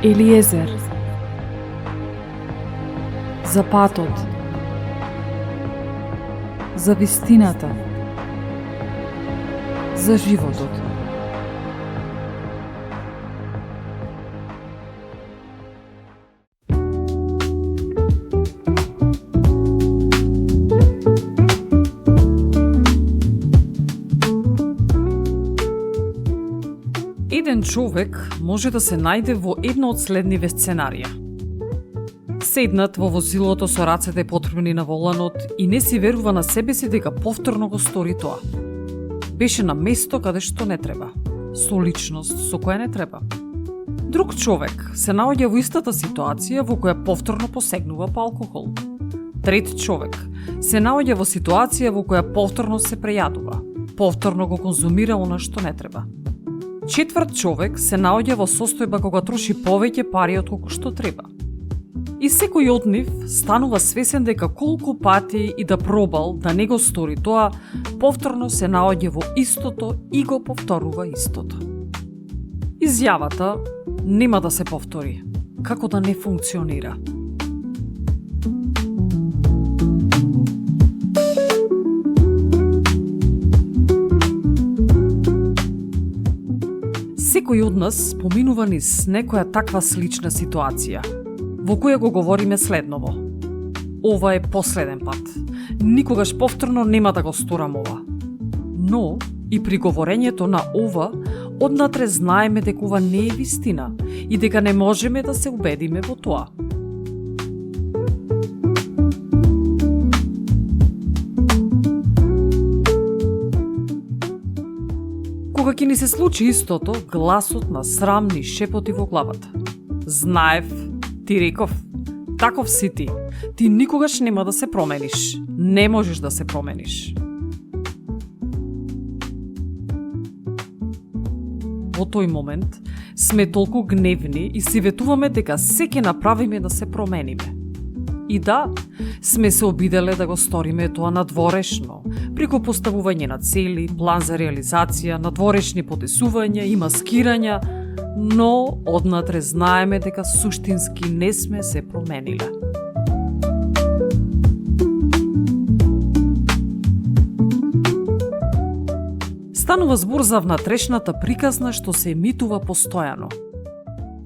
Елиезер. За патот. За вистината. За животот. Еден човек може да се најде во едно од следниве сценарија. Седнат во возилото со рацете потпрени на воланот и не си верува на себе си дека повторно го стори тоа. Беше на место каде што не треба, со личност со која не треба. Друг човек се наоѓа во истата ситуација во која повторно посегнува по алкохол. Трет човек се наоѓа во ситуација во која повторно се прејадува, повторно го конзумира она што не треба. Четврт човек се наоѓа во состојба кога троши повеќе пари од колку што треба. И секој од нив станува свесен дека колку пати и да пробал да не го стори тоа, повторно се наоѓа во истото и го повторува истото. Изјавата нема да се повтори, како да не функционира. Секој од нас поминува низ некоја таква слична ситуација, во која го говориме следново. Ова е последен пат. Никогаш повторно нема да го сторам ова. Но, и при говорењето на ова, однатре знаеме дека ова не е вистина и дека не можеме да се убедиме во тоа. Кога ќе ни се случи истото, гласот на срам ни шепоти во главата. Знаев, ти реков, таков си ти. Ти никогаш нема да се промениш. Не можеш да се промениш. Во тој момент сме толку гневни и си ветуваме дека се ќе направиме да се промениме. И да, сме се обиделе да го сториме тоа надворешно, преку поставување на цели, план за реализација, надворешни потесувања и маскирања, но однатре знаеме дека суштински не сме се промениле. Станува збор за внатрешната приказна што се емитува постојано.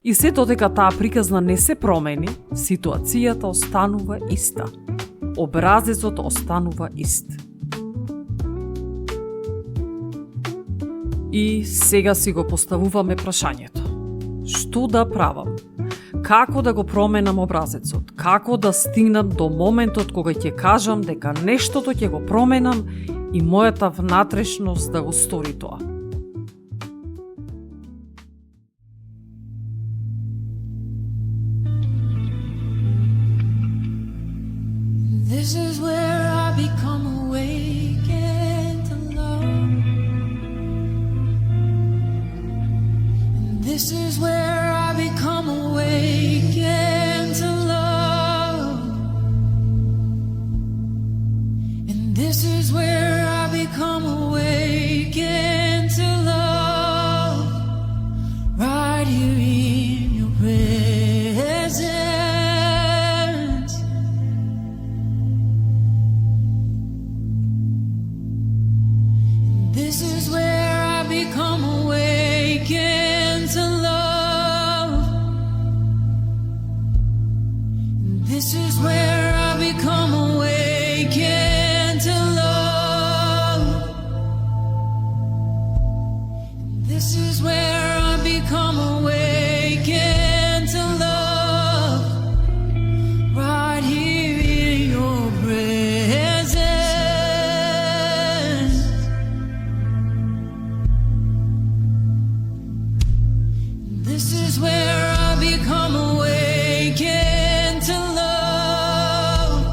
И сето дека таа приказна не се промени, ситуацијата останува иста. Образецот останува ист. И сега си го поставуваме прашањето. Што да правам? Како да го променам образецот? Како да стигнам до моментот кога ќе кажам дека нештото ќе го променам и мојата внатрешност да го стори тоа? This is where I become awakened to love. And this is where I become awakened to love. And this is where I become awakened to love. Right here in your presence. This is where I become awakened to love. This is where I become awakened to love. This is where I become awakened to love. Right here in your presence. This is where I become awakened to love.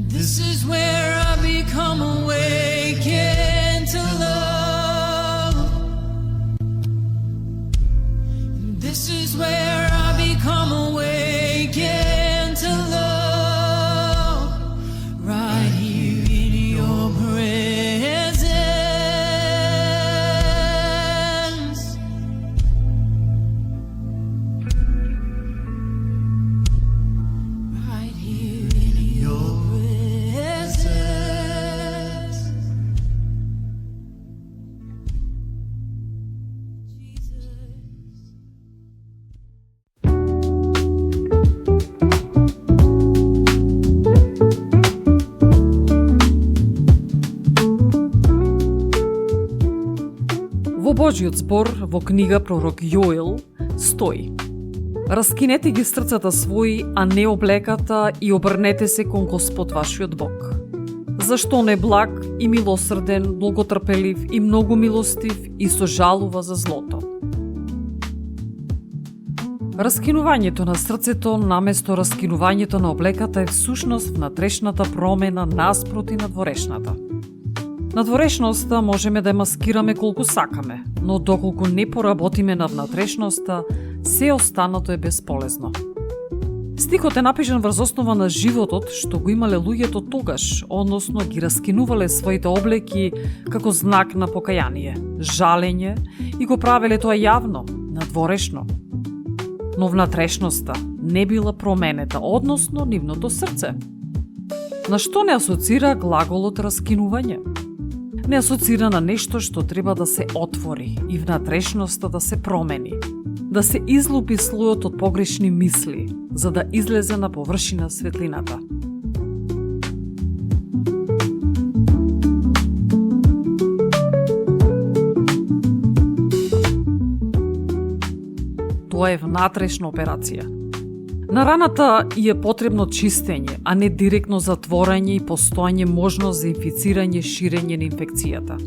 This is where I become awakened to love. This is where I become awakened to love. Right here in your presence. Божиот збор во книга пророк Јоел стои: Раскинете ги срцата своји, а не облеката, и обрнете се кон Господ вашиот Бог. Зашто не благ и милосрден, благотрпелив и многу милостив и сожалува за злото. Раскинувањето на срцето наместо раскинувањето на облеката е всушност внатрешната промена наспроти надворешната. Надворешноста можеме да ја маскираме колку сакаме, но доколку не поработиме на внатрешноста, се останато е бесполезно. Стихот е напишан врз основа на животот што го имале луѓето тогаш, односно ги раскинувале своите облеки како знак на покаяние, жалење и го правеле тоа јавно, надворешно. Но внатрешноста не била променета, односно нивното срце. На што не асоцира глаголот раскинување? Не асоцира на нешто што треба да се отвори и внатрешноста да се промени, да се излупи слојот од погрешни мисли, за да излезе на површина светлината. Тоа е внатрешна операција. На раната и е потребно чистење, а не директно затворање и постојање можност за инфицирање, ширење на инфекцијата.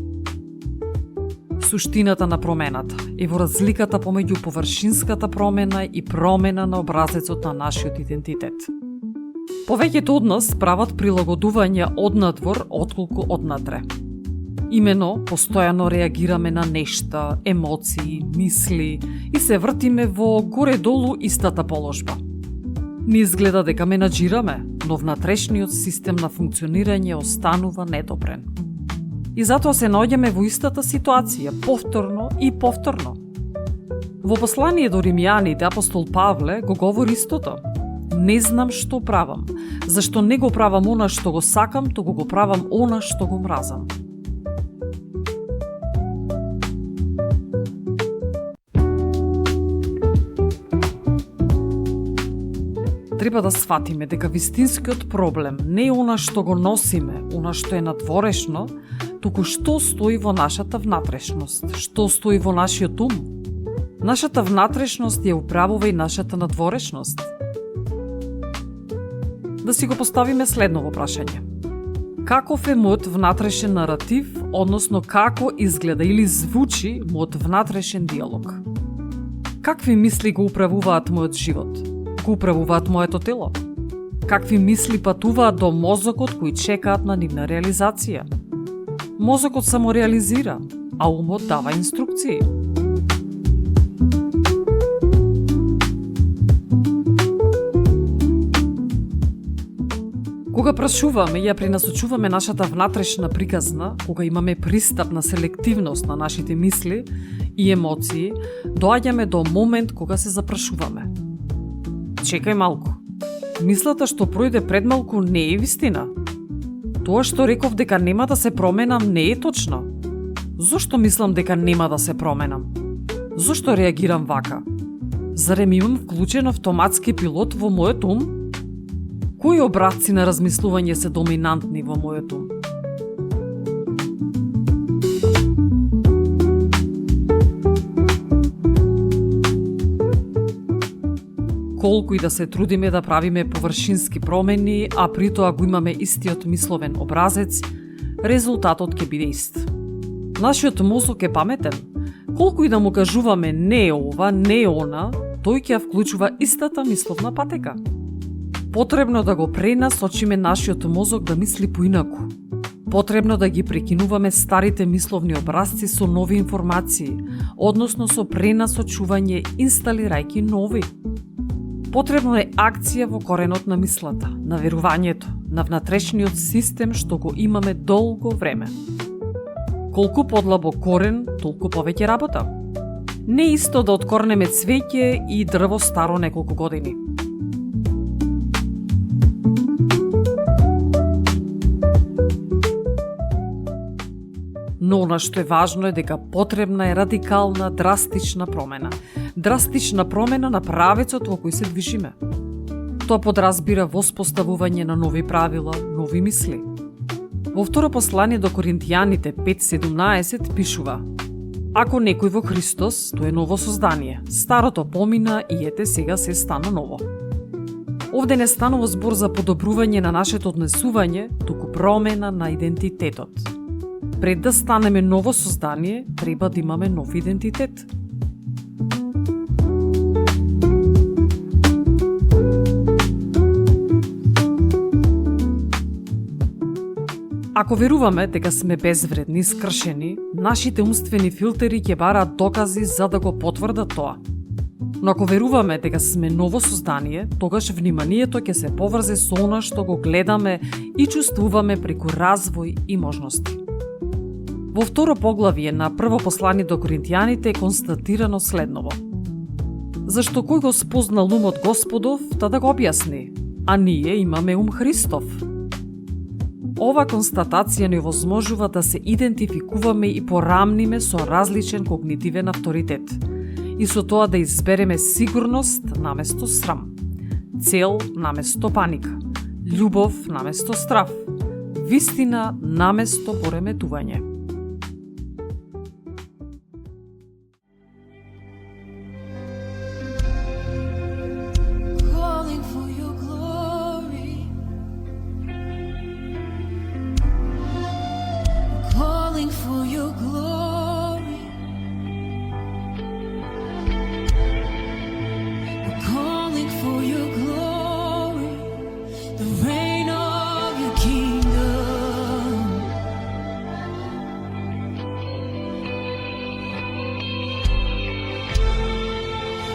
Суштината на промената е во разликата помеѓу површинската промена и промена на образецот на нашиот идентитет. Повеќето од нас прават прилагодување однадвор отколку однатре. Имено, постојано реагираме на нешта, емоции, мисли и се вртиме во горе-долу истата положба. Ни изгледа дека менаџираме, но внатрешниот систем на функционирање останува недобрен. И затоа се наоѓаме во истата ситуација, повторно и повторно. Во послание до Римјаните апостол Павле го говори истото. Не знам што правам, зашто не го правам она што го сакам, туку го правам она што го мразам. Треба да сватиме дека вистинскиот проблем не е она што го носиме, она што е надворешно, туку што стои во нашата внатрешност, што стои во нашиот ум. Нашата внатрешност ја управува и нашата надворешност. Да си го поставиме следново прашање. Каков е мојот внатрешен наратив, односно како изгледа или звучи мојот внатрешен диалог? Какви мисли го управуваат мојот живот? Го управуваат моето тело? Какви мисли патуваат до мозокот кои чекаат на нивна реализација? Мозокот само реализира, а умот дава инструкции. Кога прашуваме и ја пренасочуваме нашата внатрешна приказна, кога имаме пристап на селективност на нашите мисли и емоции, доаѓаме до момент кога се запрашуваме. Чекај малку. Мислата што пројде пред малку не е вистина. Тоа што реков дека нема да се променам не е точно. Зошто мислам дека нема да се променам? Зошто реагирам вака? Зарем имам вклучен автоматски пилот во мојот ум? Кои образци на размислување се доминантни во мојот ум? Колку и да се трудиме да правиме површински промени, а при тоа го имаме истиот мисловен образец, резултатот ќе биде ист. Нашиот мозок е паметен. Колку и да му кажуваме не е ова, не е она, тој ќе ја вклучува истата мисловна патека. Потребно да го пренасочиме нашиот мозок да мисли поинаку. Потребно да ги прекинуваме старите мисловни образци со нови информации, односно со пренасочување инсталирајќи нови. Потребно е акција во коренот на мислата, на верувањето, на внатрешниот систем што го имаме долго време. Колку подлабок корен, толку повеќе работа. Не исто да откорнеме цвеќе и дрво старо неколку години. Но она што е важно е дека потребна е радикална, драстична промена. Драстична промена на правецот во кој се движиме. Тоа подразбира воспоставување на нови правила, нови мисли. Во второ послание до Коринтијаните 5:17 пишува: Ако некој во Христос, тој е ново создание. Старото помина и ете сега се стана ново. Овде не станува збор за подобрување на нашето однесување, туку промена на идентитетот. Пред да станеме ново создание, треба да имаме нов идентитет. Ако веруваме дека сме безвредни и скршени, нашите умствени филтери ќе бараат докази за да го потврдат тоа. Но ако веруваме дека сме ново создание, тогаш вниманието ќе се поврзе со она што го гледаме и чувствуваме преку развој и можности. Во второ поглавие на прво послание до Коринтијаните е констатирано следново. Зашто кој го спознал умот Господов, та да го објасни, а ние имаме ум Христов. Ова констатација ни овозможува да се идентификуваме и порамниме со различен когнитивен авторитет и со тоа да избереме сигурност наместо срам, цел наместо паника, љубов наместо страв, вистина наместо пореметување.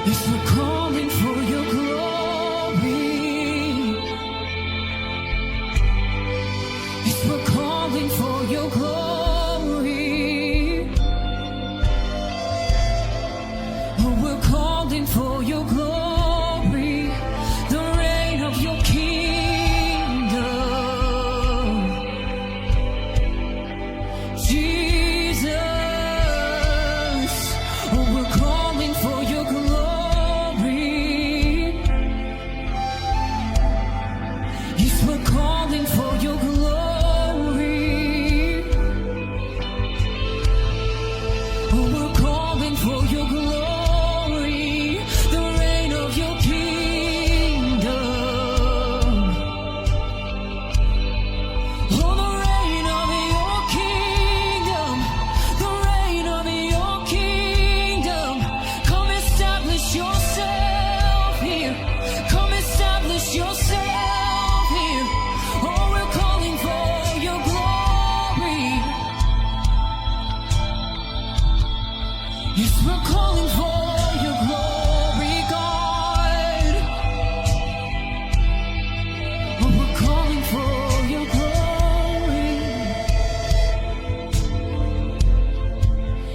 Yes, we're calling for your glory. Yes, we're calling for your glory. Oh, we're calling for your glory, the reign of your kingdom. Jesus, oh, we're calling for your glory. We're calling for your glory. Oh, we're calling for your glory, the reign of your kingdom. Oh, the reign of your kingdom, the reign of your kingdom. Come establish yourself here. Come establish yourself. Yes, we're calling for your glory, God. Oh, we're calling for your glory.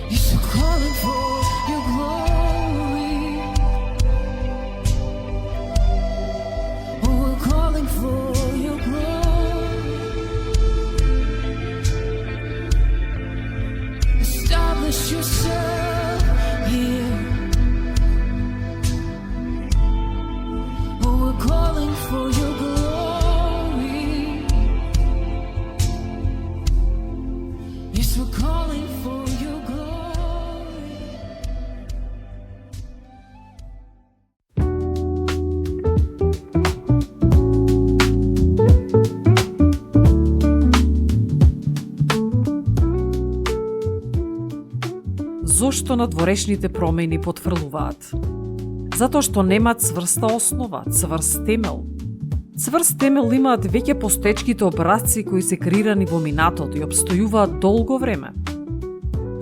Yes, we're calling for your glory. Oh, we're calling for your glory. Establish yourself. Calling for your glory. Yes, we're calling for your glory. Зошто надворешните промени потврлуваат? Затоа што немаат цврста основа, цврст темел. Цврст темел имаат веќе постечките образци кои се креирани во минатото и обстојуваат долго време.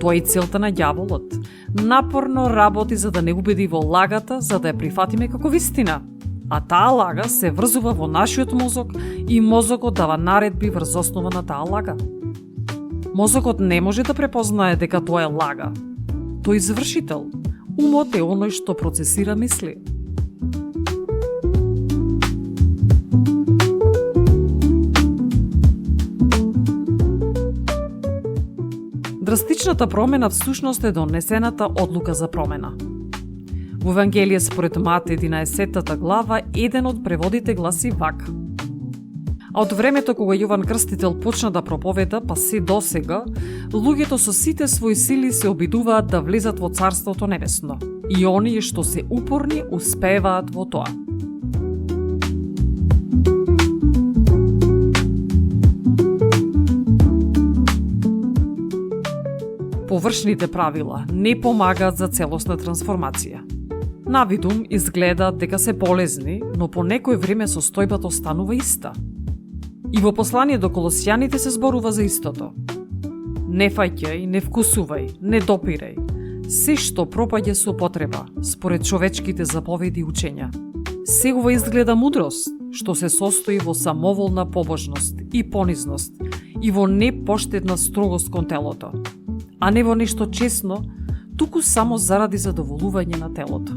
Тоа е целта на ѓаволот. Напорно работи за да не убеди во лагата, за да ја прифатиме како вистина. А таа лага се врзува во нашиот мозок и мозокот дава наредби врз основа на таа лага. Мозокот не може да препознае дека тоа е лага. Тој е извршител. Умот е оној што процесира мисли. Драстичната промена всушност е донесената одлука за промена. Во Евангелие според Мате 11 глава, еден од преводите гласи вака: А од времето кога Јован Крстител почна да проповеда, па се досега, луѓето со сите своји сили се обидуваат да влезат во Царството Небесно. И оние што се упорни успеваат во тоа. Површните правила не помагаат за целосна трансформација. Навидум изгледаат дека се полезни, но по некој време состојбата останува иста. И во послание до Колосјаните се зборува за истото. Не фаќај, не вкусувај, не допирај. Се што пропаѓа со потреба, според човечките заповеди и учења. Се ова изгледа мудрост, што се состои во самоволна побожност и понизност и во непоштедна строгост кон телото, а не во нешто честно, туку само заради задоволување на телото.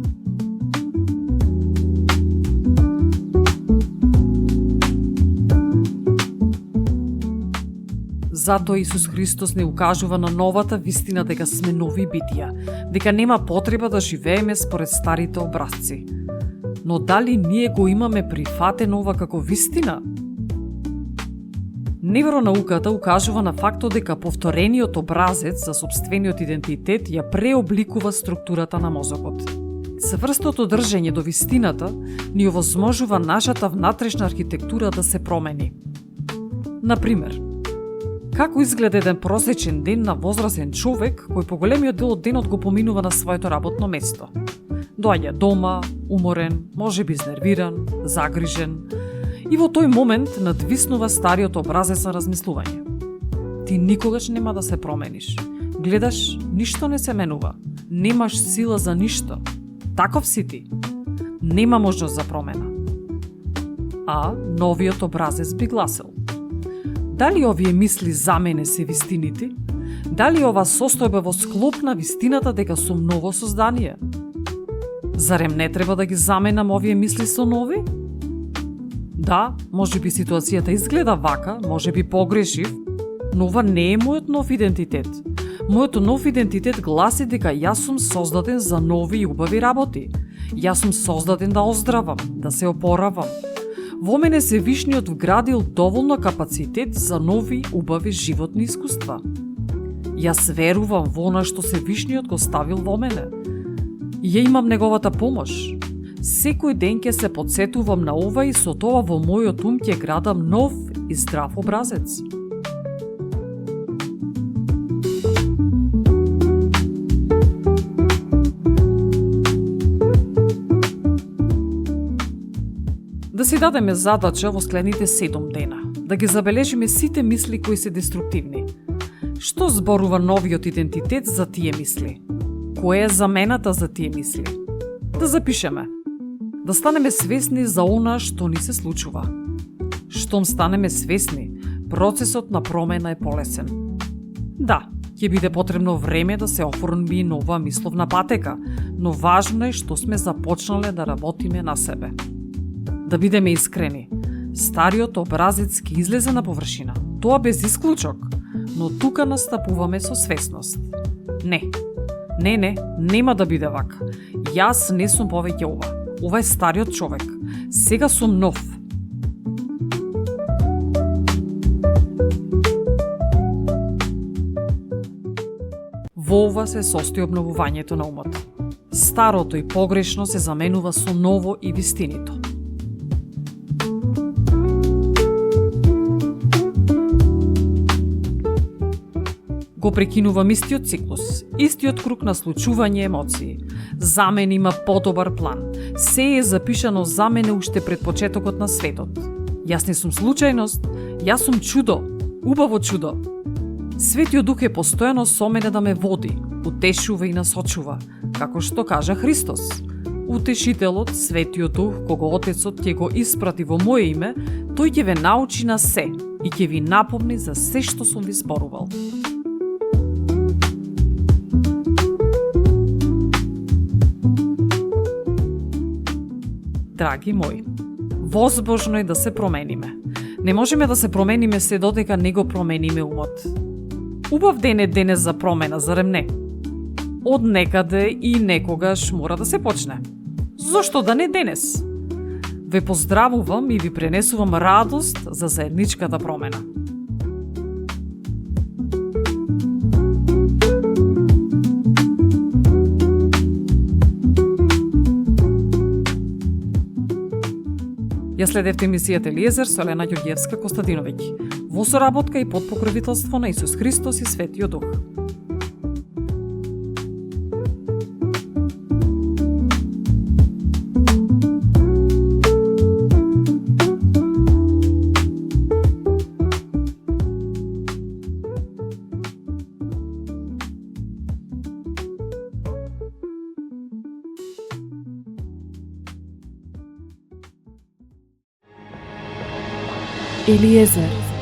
Затоа Исус Христос не укажува на новата вистина дека сме нови битија, дека нема потреба да живееме според старите образци. Но дали ние го имаме прифатено ова како вистина? Невронауката укажува на фактот дека повторениот образец за сопствениот идентитет ја преобликува структурата на мозокот. Сврстото држење до вистината ни овозможува нашата внатрешна архитектура да се промени. Например, како изгледа еден просечен ден на возрасен човек кој по големиот дел од денот го поминува на своето работно место? Доаѓа дома, уморен, можеби изнервиран, загрижен, и во тој момент надвиснува стариот образец на размислување. Ти никогаш нема да се промениш. Гледаш, ништо не се менува. Немаш сила за ништо. Таков си ти. Нема можност за промена. А новиот образец би гласил: дали овие мисли за мене се вистините? Дали ова состојба во склоп на вистината дека сум ново создание? Зарем не треба да ги заменам овие мисли со нови? Да, може би ситуацијата изгледа вака, може би погрешив, но ова не е мојот нов идентитет. Мојот нов идентитет гласи дека јас сум создаден за нови и убави работи. Јас сум создаден да оздравам, да се опоравам. Во мене Севишниот вградил доволно капацитет за нови убави животни искуства. Јас верувам во она што Севишниот го ставил во мене. Ја имам неговата помош. Секој ден ќе се подсетувам на ова и со тоа во мојот ум ќе градам нов и здрав образец. Да си дадеме задача во следните 7 дена, да ги забележиме сите мисли кои се деструктивни. Што зборува новиот идентитет за тие мисли? Која е замената за тие мисли? Да запишеме. Да станеме свесни за она што ни се случува. Штом станеме свесни, процесот на промена е полесен. Да, ќе биде потребно време да се оформи нова мисловна патека, но важно е што сме започнале да работиме на себе. Да бидеме искрени, стариот образец ќе излезе на површина, тоа без исклучок, но тука настапуваме со свесност. Не, нема да биде вака. Јас не сум повеќе ова. Ова е стариот човек. Сега сум нов. Во ова се состои обновувањето на умот. Старото и погрешно се заменува со ново и вистинито. Го прекинувам истиот циклус, истиот круг на случување емоции. За мене има подобар план. Се е запишано за мене уште пред почетокот на светот. Јас не сум случајност, јас сум чудо, убаво чудо. Светиот Дух е постојано со мене да ме води, утешува и насочува, како што кажа Христос. Утешителот, Светиот Дух, кого Отецот ќе го испрати во моје име, тој ќе ве научи на се и ќе ви напомни за се што сум ви зборувал. Драги мои, возможно е да се промениме. Не можеме да се промениме се додека не го промениме умот. Убав ден е денес за промена, зарем не? Од некаде и некогаш мора да се почне. Зошто да не денес? Ве поздравувам и ви пренесувам радост за заедничката промена. Ја следевте емисијата Елиезер со Елена Ѓорѓевска Костадиновиќ, во соработка и под покровителство на Исус Христос и Светиот Дух. Eliezer